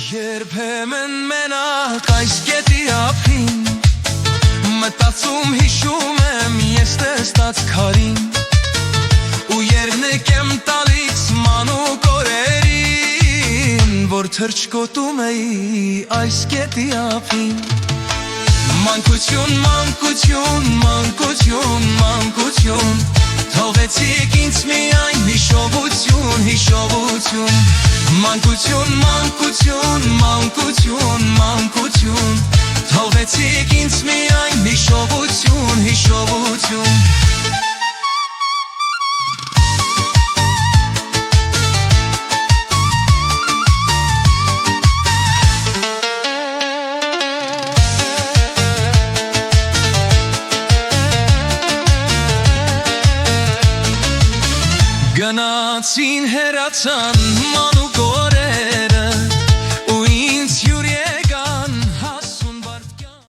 Երբեմն մենակ այս գետի ափին մտածում հիշում եմ ես տեսած քարին ու երնեք եմ տալիս մանուկ օրերին որ թրջկոտում էի այս գետի ափին Մանկություն, մանկություն, մանկություն, մանկություն Թողեցիք ինձ միայն հիշողություն, հիշողություն Մանկություն, մանկություն, մանկություն, մանկություն Թողեցիք ինձ միայն հիշողություն, հիշողություն Գնացին հեռացան